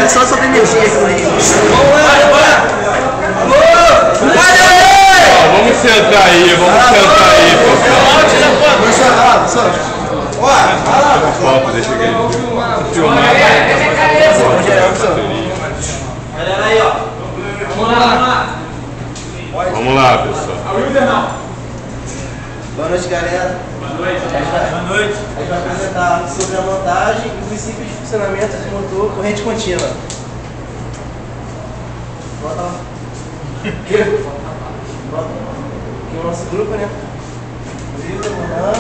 é só sobre energia aquilo aí. Vamos sentar aí, pessoal. Foto, deixa aqui. Filmar. Galera aí, ó. Vamos lá, pessoal. Boa noite, galera. Boa noite. A gente vai apresentar sobre a montagem e o princípio de funcionamento do motor corrente contínua. Bota lá. Aqui o nosso grupo, né? Vitor, Renan,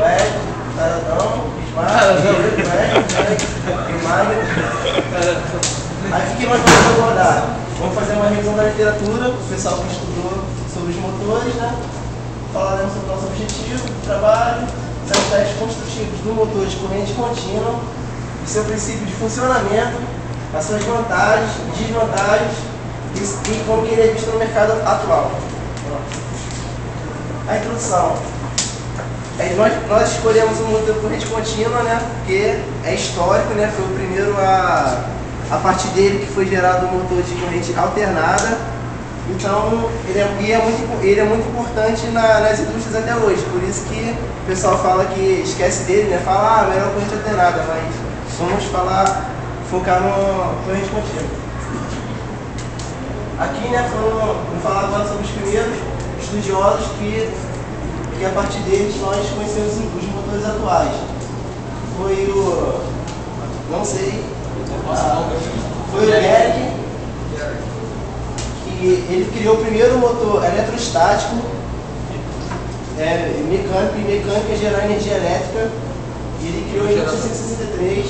Wed, Taradão, Ismar, Magno. Aí o que nós vamos abordar? Vamos fazer uma revisão da literatura, o pessoal que estudou sobre os motores, né? Falaremos sobre o nosso objetivo, do trabalho, os aspectos construtivos do motor de corrente contínua, o seu princípio de funcionamento, as suas vantagens e desvantagens e como que ele é visto no mercado atual. A introdução. Nós escolhemos o motor de corrente contínua, né? Porque é histórico, né? Foi o primeiro a partir dele que foi gerado o motor de corrente alternada. Então, ele é muito importante nas indústrias até hoje, por isso que o pessoal fala que esquece dele, né? Fala, melhor corrente alternada, mas vamos focar no corrente contínua. Aqui, né, vamos falar agora sobre os primeiros estudiosos que a partir deles nós conhecemos os motores atuais. Foi o... não sei... foi o Gerg, que ele criou o primeiro motor eletrostático, mecânica gerar energia elétrica, e ele criou em 1963.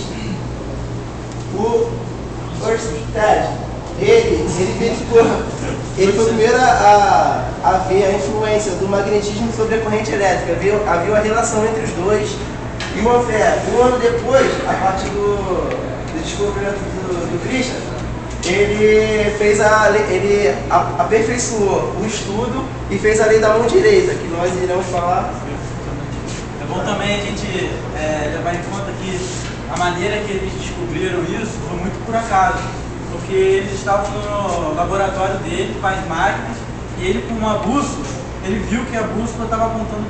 O Ørsted, ele foi o primeiro a ver a influência do magnetismo sobre a corrente elétrica, viu a relação entre os dois. E o Ampère, um ano depois, a partir do descobrimento do Christian, ele aperfeiçoou o estudo e fez a lei da mão direita, que nós iremos falar. É bom também a gente levar em conta que a maneira que eles descobriram isso foi muito por acaso, porque eles estavam no laboratório dele com as máquinas e ele, com uma bússola, ele viu que a bússola estava apontando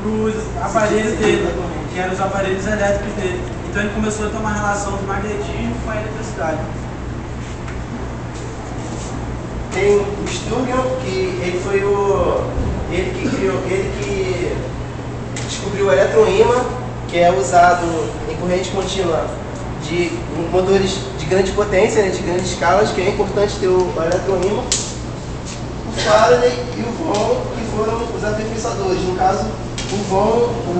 para os aparelhos dele, que eram os aparelhos elétricos dele. Então ele começou a ter uma relação do magnetismo com a eletricidade. Tem o Sturgeon, que ele que descobriu o eletroímã, que é usado em corrente contínua de motores de grande potência, né, de grandes escalas, que é importante ter o eletroímã. O Faraday e o Von, que foram os aperfeiçoadores. No caso, o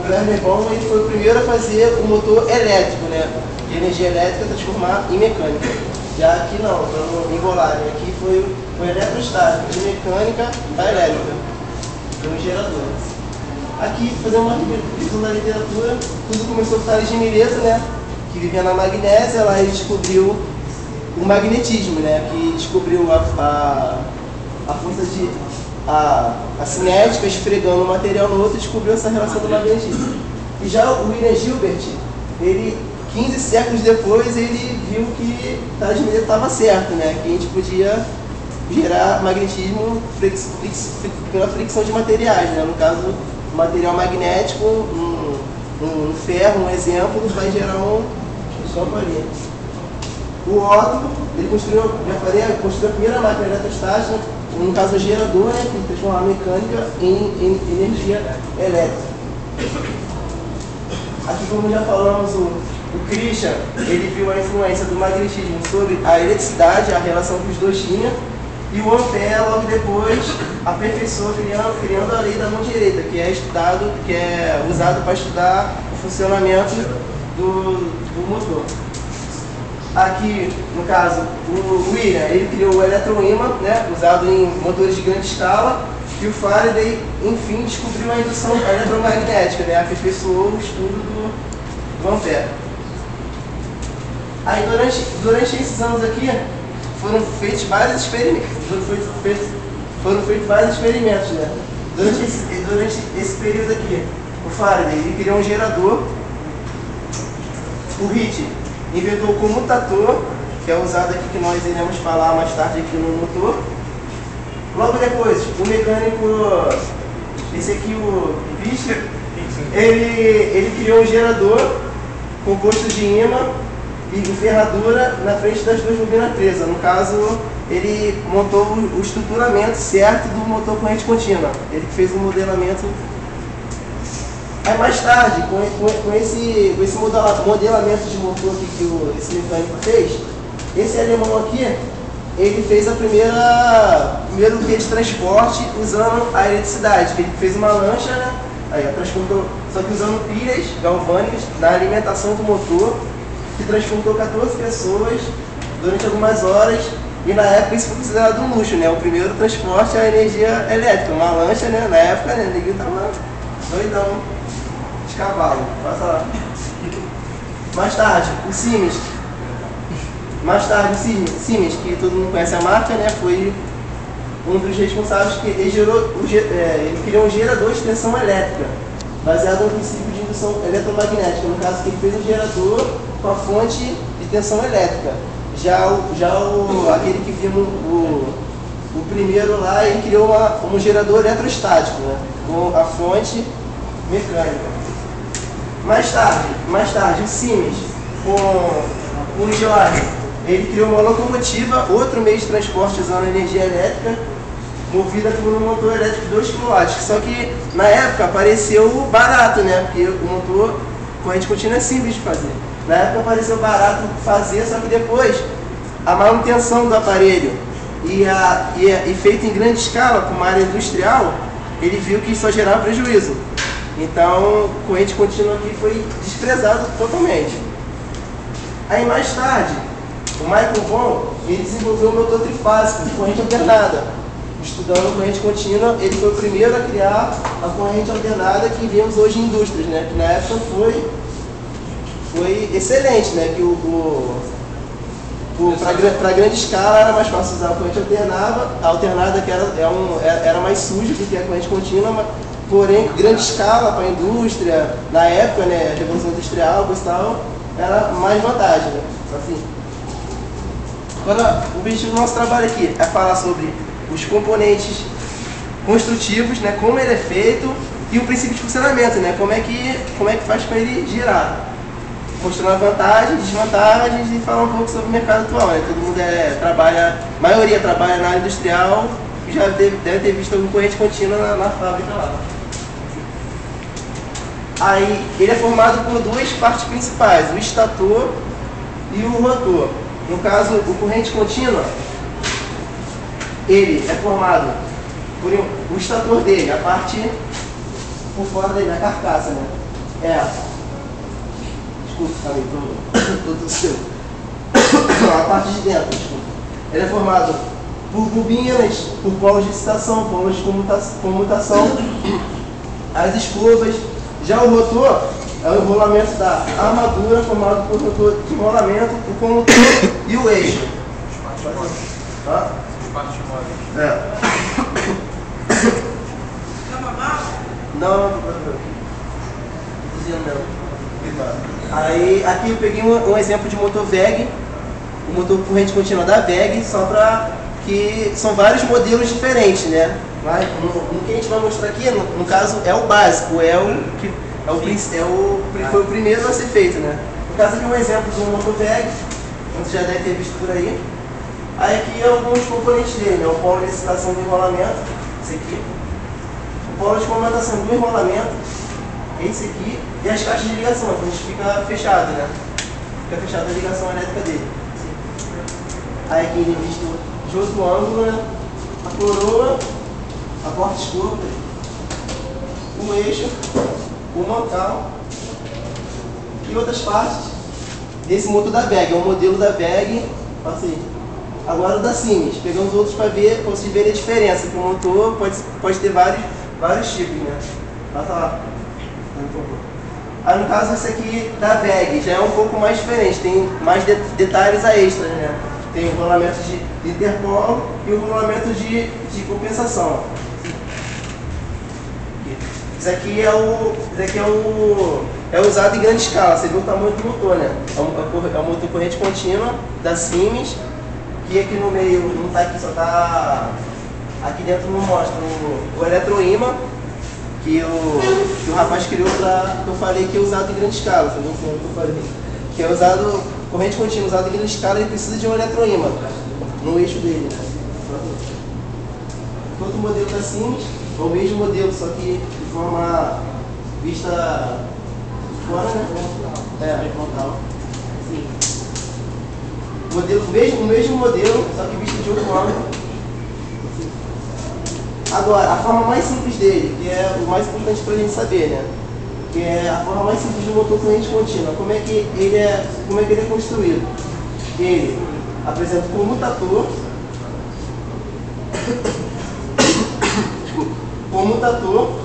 Werner Von, ele foi o primeiro a fazer o motor elétrico, né, de energia elétrica transformar em mecânica. Já aqui não, para não enrolar, né? Aqui foi o eletrostático, de mecânica para elétrica, pelo gerador. Aqui, fazer uma revisão da literatura, tudo começou com Thales de Mileto, né? Que vivia na Magnésia, lá ele descobriu o magnetismo, né? Que descobriu a força de... a cinética esfregando um material no outro e descobriu essa relação do magnetismo. E já o William Gilbert, ele... 15 séculos depois, ele viu que Thales de Mileto estava certo, né? Que a gente podia gerar magnetismo pela fricção de materiais, né? No caso, material magnético, um ferro, um exemplo, vai gerar um campo ali. O Otto, ele construiu a primeira máquina eletrostática, no caso, o gerador, né? Que transforma a mecânica em energia elétrica. Aqui, como já falamos, o Christian, ele viu a influência do magnetismo sobre a eletricidade, a relação que os dois tinham, e o Ampère, logo depois, aperfeiçoou criando a lei da mão direita, que é usado para estudar o funcionamento do motor. Aqui, no caso, o William, ele criou o eletroímã, né, usado em motores de grande escala, e o Faraday, enfim, descobriu a indução eletromagnética, né, aperfeiçoou o estudo do Ampère. Aí, durante esses anos aqui, foram feitos vários experimentos, né? Durante esse período aqui, o Faraday, ele criou um gerador, o Ritchie inventou o comutator que é usado aqui, que nós iremos falar mais tarde aqui no motor. Logo depois, o mecânico, esse aqui, o Fischer, ele criou um gerador composto de ímã e ferradura na frente das duas bobinas presas. No caso, ele montou o estruturamento certo do motor corrente contínua. Ele fez o modelamento. Aí mais tarde, com esse modelamento de motor aqui que esse mecânico fez, esse alemão aqui, ele fez primeiro via de transporte usando a eletricidade, que ele fez uma lancha, né? Aí transportou, só que usando pilhas galvânicas na alimentação do motor, que transportou 14 pessoas durante algumas horas, e na época isso foi considerado um luxo, né? O primeiro transporte à energia elétrica, uma lancha, né? Na época, né? Ninguém tava doidão de cavalo. Passa lá. Mais tarde, o Siemens. Siemens, que todo mundo conhece a marca, né? Foi um dos responsáveis que ele criou um gerador de tensão elétrica, baseado no princípio de indução eletromagnética. No caso, que ele fez um gerador com a fonte de tensão elétrica. Aquele que vimos o primeiro lá, ele criou um gerador eletrostático, né? Com a fonte mecânica. Mais tarde, o Siemens, com o George, ele criou uma locomotiva, outro meio de transporte usando energia elétrica, movida por um motor elétrico de 2 kW. Só que na época pareceu barato, né? Porque o motor corrente contínua é simples de fazer. Na época pareceu barato fazer, só que depois a manutenção do aparelho e feito em grande escala, com uma área industrial, ele viu que só gerava prejuízo. Então, corrente contínua aqui foi desprezado totalmente. Aí mais tarde, o Michael Von, ele desenvolveu o motor trifásico de corrente alternada. Estudando corrente contínua, ele foi o primeiro a criar a corrente alternada que vemos hoje em indústrias, né? Que na época foi excelente, né? Que para grande escala era mais fácil usar a corrente alternada que era mais suja do que a corrente contínua, porém, grande escala para a indústria, na época, né? Revolução industrial, coisa e tal, era mais vantagem, né? Assim. Agora, o objetivo do nosso trabalho aqui é falar sobre os componentes construtivos, né, como ele é feito e o princípio de funcionamento, né, como é que faz para ele girar. Mostrando vantagens, desvantagens e falar um pouco sobre o mercado atual. Né? Todo mundo a maioria trabalha na área industrial e já deve ter visto alguma corrente contínua na fábrica lá. Aí, ele é formado por duas partes principais, o estator e o rotor. No caso, o corrente contínua, ele é formado por o estator dele, a parte por fora dele, a carcaça, né? Desculpa, falei, todo seu. A parte de dentro, desculpa. Ele é formado por bobinas, por polos de excitação, polos de comutação, as escovas. Já o rotor é o enrolamento da armadura, formado por rotor de enrolamento, o condutor e o eixo. Não. Aí, aqui eu peguei um exemplo de motor VEG, o motor corrente contínua da VEG, só para que são vários modelos diferentes, né? Mas no que a gente vai mostrar aqui, no caso, é o básico, foi o primeiro a ser feito, né? No caso aqui é um exemplo de um motor VEG, você já deve ter visto por aí. Aí aqui é alguns componentes dele, né? O polo de excitação do enrolamento, esse aqui. O polo de comutação do enrolamento, esse aqui. E as caixas de ligação, que a gente fica fechado, né? Fica fechada a ligação elétrica dele. Aí aqui ele é visto de outro ângulo, né? A coroa, a porta-escova, o eixo, o montal e outras partes desse motor da VEG. É um modelo da VEG, assim. Agora o da Siemens, pegamos outros para vocês verem a diferença, que o motor pode ter vários tipos, né? Passa lá. Aí no caso esse aqui da VEG já é um pouco mais diferente, tem mais detalhes extras, né? Tem o rolamento de interpolo e o rolamento de compensação. Isso aqui é usado em grande escala. Você viu o tamanho do motor, né? É um motor corrente contínua da Siemens, que aqui no meio não está aqui, só está aqui dentro, não mostra o eletroímã que o rapaz criou que eu falei que é usado em grande escala. Você viu o que eu falei? Que é usado, corrente contínua usado em grande escala, ele precisa de um eletroímã no eixo dele. Todo modelo da Siemens é o mesmo modelo, só que de forma vista fora, né? Horizontal. Sim. O mesmo modelo, só que visto de outro ângulo. Agora, a forma mais simples dele, que é o mais importante para a gente saber, né? Que é a forma mais simples do motor corrente contínua. Como é que ele é construído? Ele apresenta um comutator. Comutator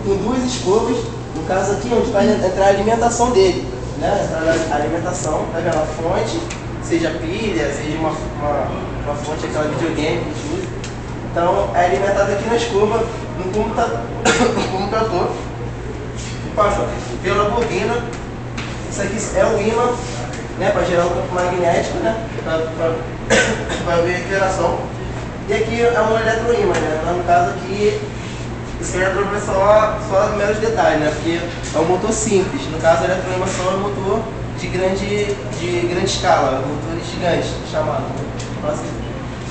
com duas escovas, no caso aqui onde vai entrar a alimentação dele, né? Entrar a alimentação, tá vendo? A fonte, seja pilha, seja uma fonte, aquela videogame que a gente usa. Então é alimentado aqui na escova, no comutator, que passa pela bobina. Isso aqui é o ímã, né? Para gerar o campo magnético, né? Para ver a interação. E aqui é um eletroímã, né? No caso aqui, esse eletroímã é só meros detalhes, né? Porque é um motor simples. No caso, o eletroímã só é um motor de grande escala, motores gigantes, chamado. Agora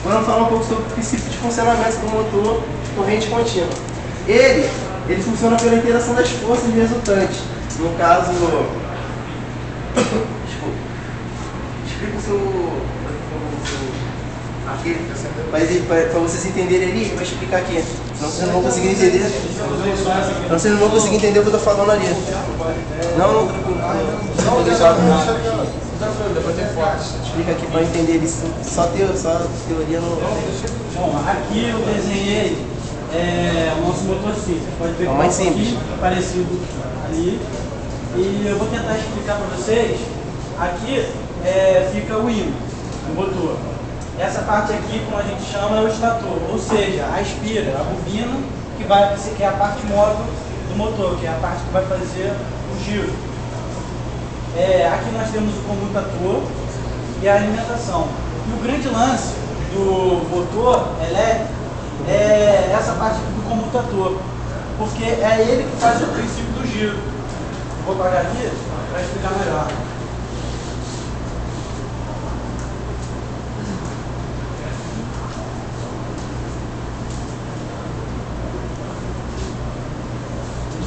vamos falar um pouco sobre o princípio de funcionamento do motor corrente contínua. Ele funciona pela interação das forças resultantes. No caso, desculpa, explica o seu aqui, para vocês entenderem ali, eu vou explicar aqui. Senão vocês não vão conseguir entender. Senão vocês não vão conseguir entender o que eu estou falando ali. Não, depois tem foto. Explica aqui para entender isso. Só teoria não. Bom, aqui eu desenhei o nosso motor simples. Pode ver que mais simples, parecido ali. E eu vou tentar explicar para vocês. Aqui fica o ímã, o motor. Essa parte aqui, como a gente chama, é o estator, ou seja, a aspira, a bobina, que é a parte móvel do motor, que é a parte que vai fazer o giro. Aqui nós temos o comutator e a alimentação. E o grande lance do motor elétrico é essa parte aqui do comutator, porque é ele que faz o princípio do giro. Vou apagar aqui para explicar melhor.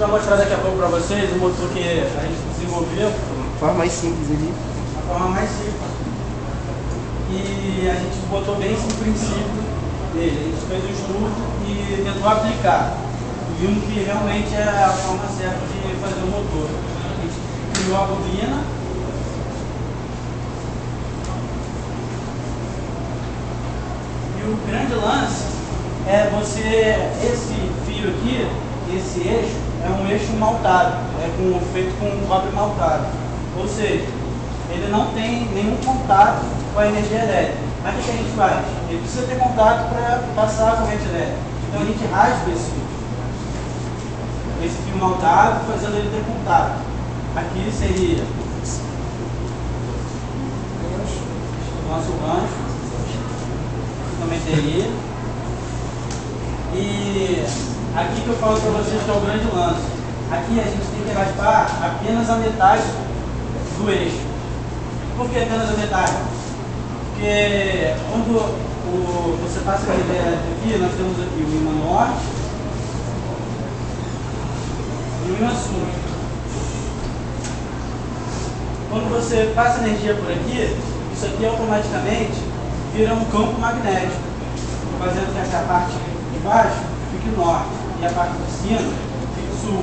Vai mostrar daqui a pouco para vocês o motor que a gente desenvolveu. A forma mais simples ali. A forma mais simples. E a gente botou bem esse princípio dele. A gente fez um estudo e tentou aplicar. E vimos que realmente é a forma certa de fazer o motor. A gente criou a bobina. E o grande lance é esse fio aqui, esse eixo, é um eixo maltado, feito com cobre maltado. Ou seja, ele não tem nenhum contato com a energia elétrica. Mas o que a gente faz? Ele precisa ter contato para passar a corrente elétrica. Então a gente rasga esse fio maltado, fazendo ele ter contato. Aqui seria o nosso gancho, também teria. E aqui que eu falo para vocês que é o grande lance. Aqui a gente tem que raspar apenas a metade do eixo. Por que apenas a metade? Porque quando você passa a ideia aqui, nós temos aqui o ímã norte e o ímã sul. Quando você passa energia por aqui, isso aqui automaticamente vira um campo magnético, fazendo que essa parte de baixo fique norte e a parte de cima fique sul.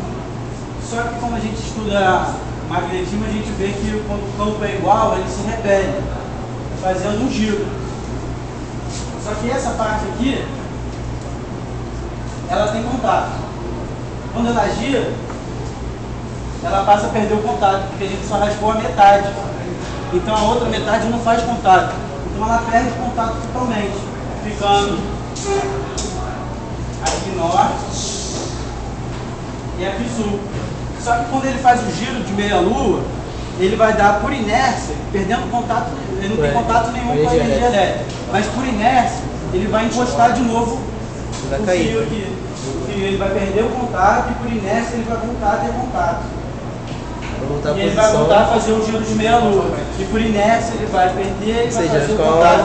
Só que como a gente estuda magnetismo, a gente vê que quando o campo é igual, ele se repele, fazendo um giro. Só que essa parte aqui, ela tem contato. Quando ela gira, ela passa a perder o contato, porque a gente só raspou a metade. Então a outra metade não faz contato. Então ela perde o contato totalmente, ficando aqui norte e aqui sul. Só que quando ele faz o giro de meia-lua, ele vai dar por inércia, perdendo contato, ele não tem contato nenhum com a energia elétrica. Mas por inércia, ele vai encostar de novo o fio aqui. Ele vai perder o contato e por inércia ele vai voltar a ter contato. E ele vai voltar a fazer o giro de meia-lua. E por inércia ele vai perder e vai fazer o contato.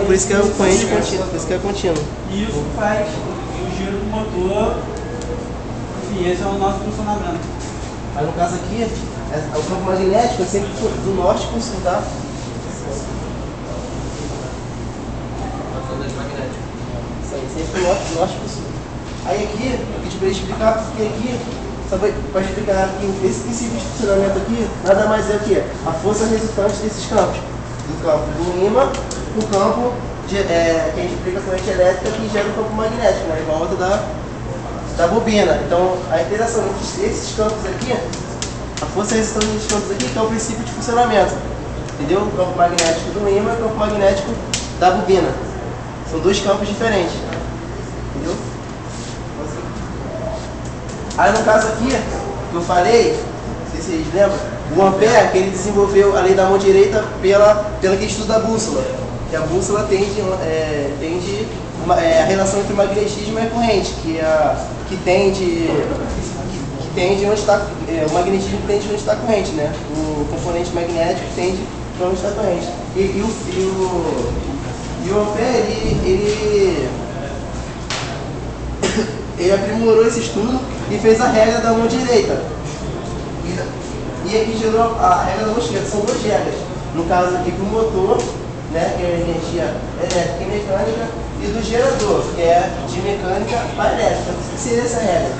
Por isso que é o corrente contínuo. Por isso que é contínuo. E isso faz o giro do motor. Enfim, esse é o nosso funcionamento. Mas no caso aqui, o campo magnético é sempre do norte para o sul, tá? Isso aí, sempre do norte para o sul. Aí aqui, eu pedi para ele explicar, porque aqui, só para explicar que esse princípio de funcionamento aqui, nada mais é o que? A força resultante desses campos. Do campo do ímã, do campo que a gente explica a corrente elétrica que gera o campo magnético, né? Em volta da bobina. Então, a interação entre esses campos aqui, a força resultante desses campos aqui, que é o princípio de funcionamento. Entendeu? O campo magnético do ímã e o campo magnético da bobina. São dois campos diferentes. Entendeu? Aí no caso aqui, que eu falei, não sei se vocês lembram, o Ampère, que ele desenvolveu a lei da mão direita pela questão da bússola. Que a bússola tende a relação entre o magnetismo e a corrente, que tende onde está, o magnetismo tende onde está a corrente, né? O componente magnético tende para onde está a corrente. E o Ampère, ele aprimorou esse estudo e fez a regra da mão direita. E aqui gerou a regra da mão esquerda. São duas regras. No caso aqui do motor, né, que é a energia elétrica e mecânica, e do gerador, que é de mecânica para elétrica. O que seria essa regra?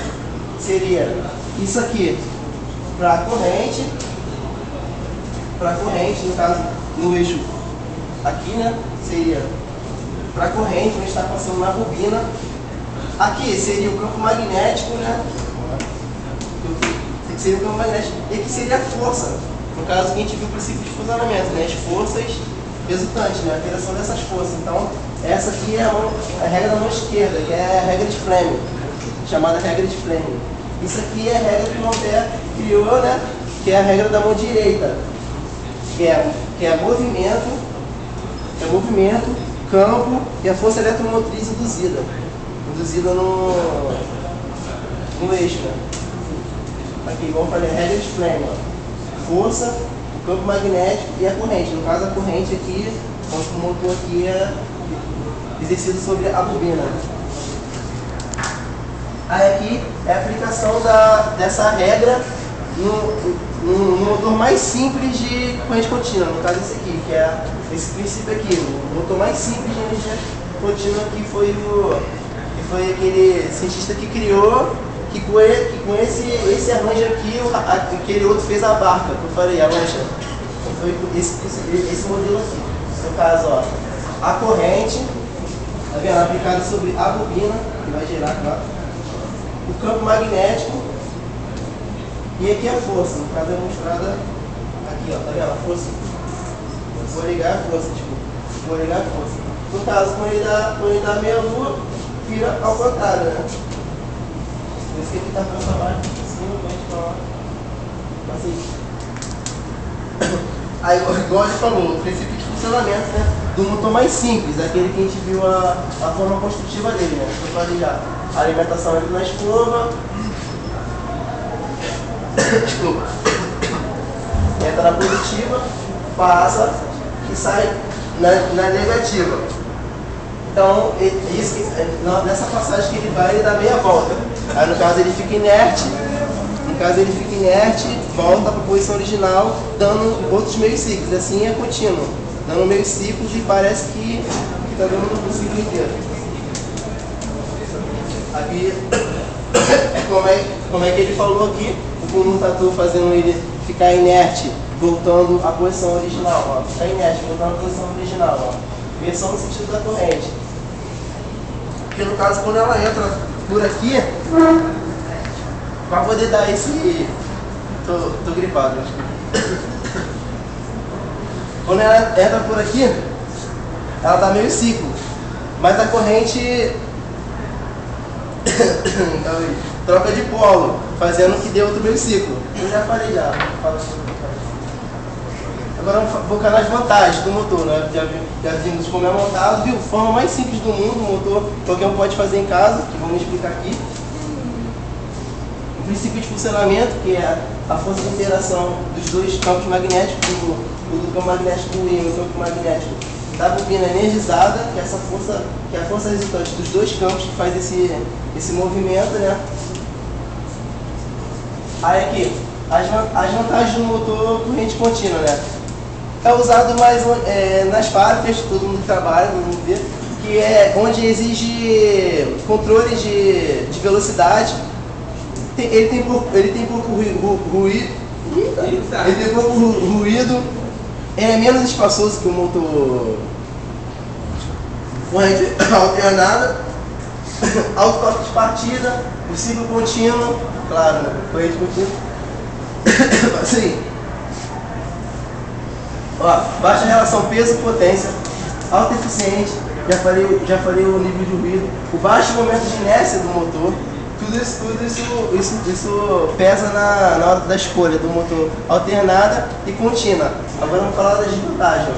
Seria isso aqui para a corrente, no caso, no eixo aqui, né, seria para a corrente, onde está passando na bobina. Aqui seria o campo magnético, né? Seria o campo magnético. E aqui seria a força. No caso, que a gente viu o princípio de funcionamento, né? As forças resultantes, né? A interação dessas forças. Então, essa aqui é a regra da mão esquerda, que é a regra de Fleming, chamada regra de Fleming. Isso aqui é a regra que o Ampère criou, né? Que é a regra da mão direita, que é movimento, campo e a força eletromotriz induzida no eixo, né? Aqui, igual eu falei, a regra de Fleming, força, o campo magnético e a corrente. No caso, a corrente aqui, o motor aqui é exercido sobre a bobina. Aí aqui é a aplicação dessa regra no motor mais simples de corrente contínua, no caso esse aqui, que é esse princípio aqui. O motor mais simples de energia contínua que foi aquele cientista que criou, que com esse arranjo aqui, aquele outro fez a barca, que eu falei, a lancha. Foi esse modelo aqui. No caso, ó, a corrente, tá vendo? Aplicada sobre a bobina, que vai gerar, claro. O campo magnético e aqui a força. No caso é mostrada aqui, ó, tá vendo? A força. Vou ligar a força, vou ligar a força. No caso, quando ele dá meia lua, vira ao contrário, né? Por isso que aqui tá a força abaixo, cima, a gente fala assim. Aí, igual ele falou, o princípio de funcionamento, né, do motor mais simples, aquele que a gente viu a forma construtiva dele, né? Eu falei já, a alimentação entra na escova, desculpa, entra na positiva, passa e sai na negativa. Então, nessa passagem que ele vai, ele dá meia volta. Aí no caso ele fica inerte, volta para a posição original, dando outros meios ciclos. Assim é contínuo, dando meios ciclos e parece que está dando o ciclo inteiro. Aqui, como é que ele falou aqui, o comutator fazendo ele ficar inerte, voltando à posição original. Ó. Ficar inerte, voltando à posição original. Ó. Versão no sentido da corrente. Porque no caso, quando ela entra por aqui, para poder dar esse... Tô gripado, desculpa. Quando ela entra por aqui, ela dá meio ciclo. Mas a corrente... troca de polo, fazendo que dê outro meio ciclo. Eu já falei já. Agora vamos focar nas vantagens do motor, né? Já vimos como é montado, viu? Forma mais simples do mundo, o motor qualquer um pode fazer em casa, que vamos explicar aqui. O princípio de funcionamento, que é a força de interação dos dois campos magnéticos, do campo magnético do ímã e o campo magnético da bobina energizada, que é a força resultante dos dois campos que faz esse movimento, né? Aí aqui, as vantagens do motor corrente contínua, né? É usado mais nas fábricas, todo mundo trabalha, todo mundo vê, que é onde exige controle de velocidade. Ele tem pouco ruído, é menos espaçoso que o motor corrente alternada, alto toque de partida, o ciclo contínuo, claro, né? Corrente contínua, assim. Ó, baixa relação peso-potência, alta eficiente, já falei o nível de ruído, o baixo momento de inércia do motor, tudo isso pesa na hora da escolha do motor alternada e contínua. Agora vamos falar das desvantagens.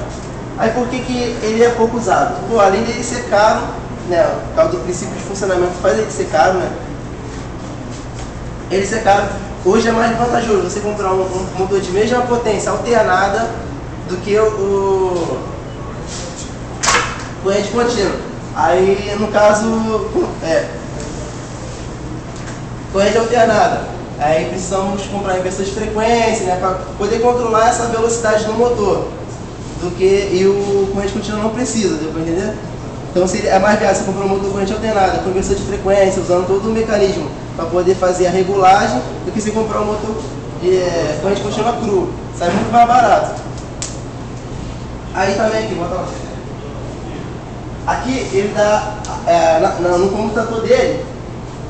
Aí por que ele é pouco usado? Pô, além dele ser caro, né, por causa do princípio de funcionamento faz ele ser caro, né? Ele ser caro, hoje é mais vantajoso você comprar um motor de mesma potência alternada do que o corrente contínua. Aí no caso corrente alternada, aí precisamos comprar inversor de frequência, né, para poder controlar essa velocidade do motor, e o corrente contínua não precisa, deu para entender? Então é mais viável você comprar um motor corrente alternada com inversor de frequência, usando todo o mecanismo para poder fazer a regulagem, do que você comprar um motor de corrente contínua cru, sai muito mais barato. Aí também aqui, bota lá. Aqui ele dá, no computador dele,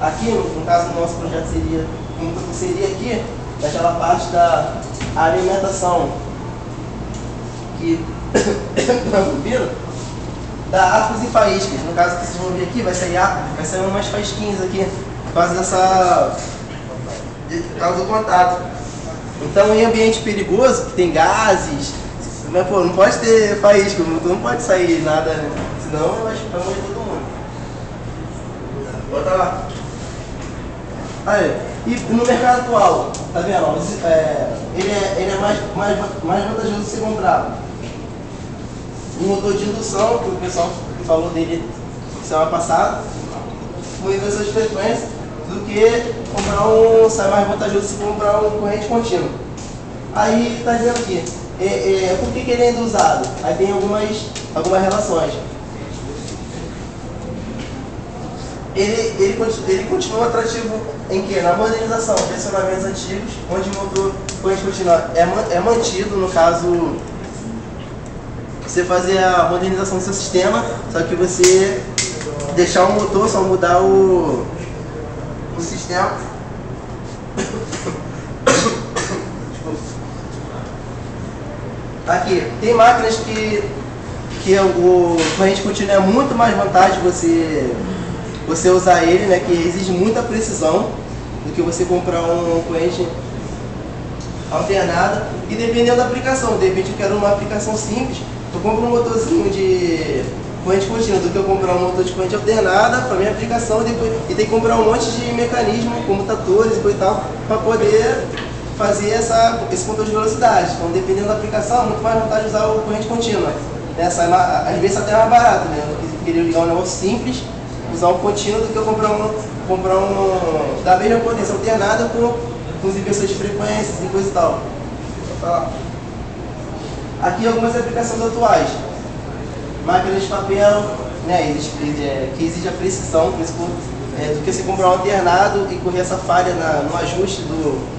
aqui no caso do nosso projeto seria aqui, daquela parte da alimentação que na bobina, dá arcos e faíscas. No caso que vocês vão ver aqui, vai sair umas faísquinhas aqui, por causa por causa do contato. Então em ambiente perigoso, que tem gases, mas pô, não pode ter faísca, não pode sair nada, né? Senão vai morrer todo mundo. Bota lá. Aí, e no mercado atual, tá vendo? Ele é mais vantajoso você comprar um motor de indução, que o pessoal falou dele semana passada, com inversor de frequência, do que sai mais vantajoso você comprar um corrente contínua. Aí tá dizendo aqui, por que ele é ainda usado? Aí tem algumas relações. Ele continua atrativo em que? Na modernização, pressionamentos antigos, onde o motor corrente contínua é mantido, no caso, você fazer a modernização do seu sistema, só que você deixar o motor, só mudar o sistema. Aqui, tem máquinas que o corrente contínua é muito mais vantagem você usar ele, né, que exige muita precisão do que você comprar um corrente alternada, e dependendo da aplicação, de repente eu quero uma aplicação simples, eu compro um motorzinho de corrente contínua do que eu comprar um motor de corrente alternada para minha aplicação, e tem que comprar um monte de mecanismos, comutadores e coisa e tal, para poder fazer esse controle de velocidade. Então, dependendo da aplicação, é muito mais vantagem usar o corrente contínua, né? Às vezes até mais barato, né? Eu queria ligar um negócio simples, usar um contínuo, do que eu comprar um da mesma potência alternada com os inversores de frequências e coisa e tal. Aqui algumas aplicações atuais. Máquinas de papel, né, que exige a precisão, do que você comprar um alternado e correr essa falha no ajuste do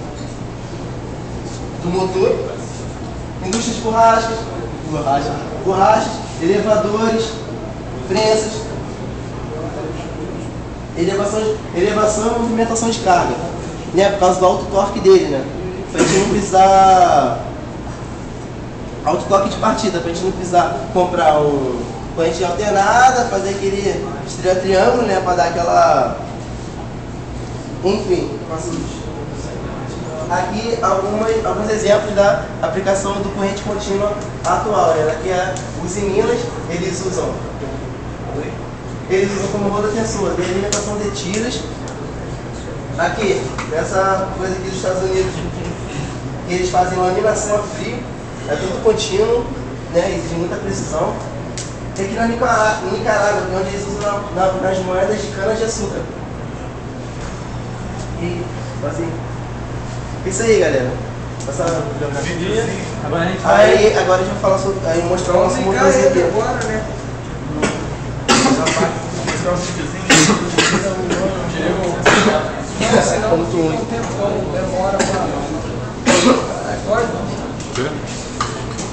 motor. Indústria de borrachas, elevadores, prensas, elevação e movimentação de carga, né, por causa do alto torque dele, né, para a gente não precisar alto torque de partida, para a gente não precisar comprar um corrente alternada, fazer aquele triângulo, né, para dar Enfim, aqui alguns exemplos da aplicação do corrente contínua atual, né? Aqui os em Minas, eles usam como roda tensor, de alimentação de tiras. Aqui, nessa coisa aqui dos Estados Unidos, eles fazem laminação a frio, é tudo contínuo, né? Exige muita precisão. E aqui na Nicarágua, onde eles usam nas moedas de cana de açúcar. E assim, isso aí, galera. Essa biografia. Agora a gente vai falar sobre. Aí mostrar o nosso motorzinho aqui. Agora, né? Mostrar um videozinho. Senão fica um tempão, demora pra.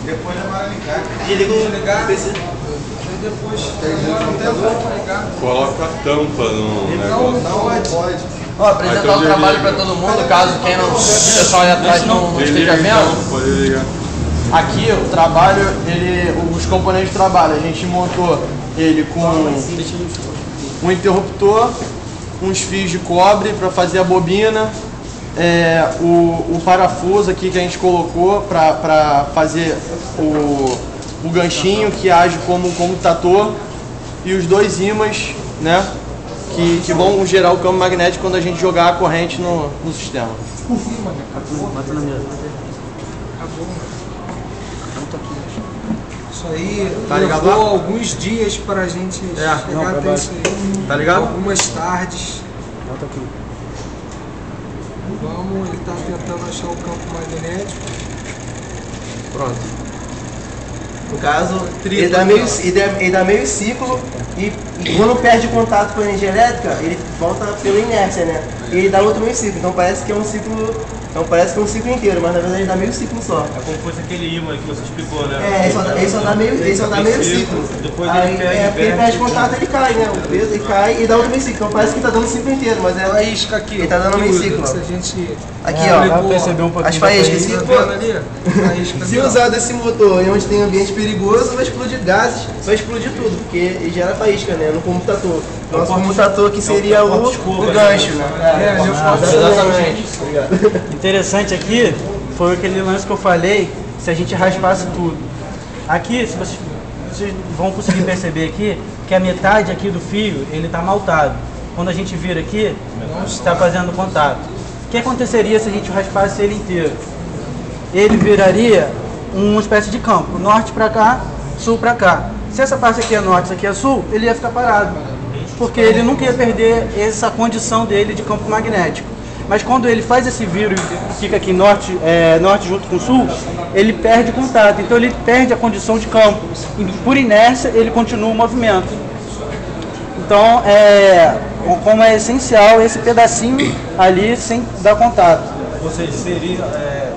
Depois demora a ligar. E liga o PC. Depois demora um tempão pra ligar. Coloca a tampa no negócio. Não, pode. Ó, apresentar o trabalho para todo mundo, caso quem não, o pessoal aí atrás não esteja vendo. Pode ligar. Aqui o trabalho, os componentes do trabalho, a gente montou ele com um interruptor, uns fios de cobre para fazer a bobina, o parafuso aqui que a gente colocou para fazer o ganchinho que age como comutator e os dois ímãs, né? Que vão gerar o campo magnético quando a gente jogar a corrente no sistema. Bota na mesa. Isso aí Tá ligado levou lá? alguns dias pra gente chegar até isso aí. Tá ligado? Algumas tardes. Bota aqui. Vamos, ele tá tentando achar o campo magnético. Pronto. No caso, ele dá meio ciclo e quando perde contato com a energia elétrica, ele volta pela inércia, né? E ele dá outro meio ciclo, então parece que é um ciclo. Então parece que é um ciclo inteiro, mas na verdade ele dá meio ciclo só. É como fosse aquele ímã que você explicou, né? Ele só dá meio ciclo. Depois Aí, ele perde, porque ele perde contato, ele cai, né? O peso ele cai e dá outro meio ciclo. Então parece que tá dando o ciclo inteiro, mas Olha a isca aqui. ele tá dando meio ciclo. Se a gente Aqui, Dá ó. pra perceber um pouquinho. As faíscas. tá vendo ali? A isca Se ali, ó. usar desse motor em onde tem ambiente perigoso, vai explodir gases, vai explodir tudo, porque ele gera faísca, né? No comutator. Nosso comutator que seria o gancho, né? Exatamente. Obrigado. Interessante aqui foi aquele lance que eu falei, se a gente raspasse tudo. Aqui, se vocês vão conseguir perceber aqui, que a metade aqui do fio, ele está maltado. Quando a gente vira aqui, está fazendo contato. O que aconteceria se a gente raspasse ele inteiro? Ele viraria uma espécie de campo, norte para cá, sul para cá. Se essa parte aqui é norte, essa aqui é sul, ele ia ficar parado, porque ele nunca ia perder essa condição dele de campo magnético. Mas quando ele faz esse viro e fica aqui norte junto com sul, ele perde contato, então ele perde a condição de campo. E por inércia, ele continua o movimento. Então, como é essencial esse pedacinho ali sem dar contato. Ou seja, seria,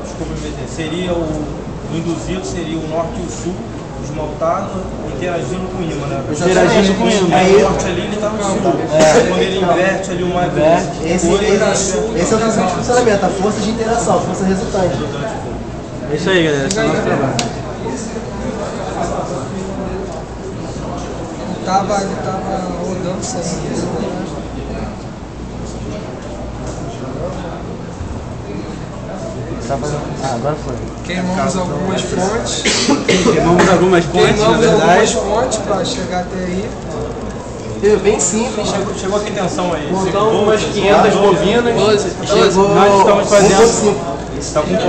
desculpa me meter, seria o induzido, seria o norte e o sul, os maltados interagindo com o ímã, né? Interagindo com o ímã. Aí o norte ali, ele está no sul. Quando ele inverte ali o magnético. Esse é o princípio de funcionamento, a força de interação, a força resultante. É isso aí, galera. Esse é o nosso trabalho. Ele tava rodando sem. Agora foi. Queimamos algumas fontes. Queimamos algumas pontes, na verdade. Fontes para chegar até aí. Bem simples. Chegou a que tensão aí? Montamos umas 500 bobinas. 12. Nós estamos fazendo...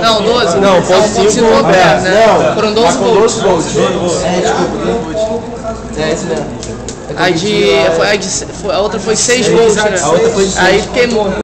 Não, 12. Não, ponto 5 volts, né? Não. Foram 12 volts. 12 volts. É isso mesmo. A outra foi 6 volts, né? A outra foi de Aí queimou.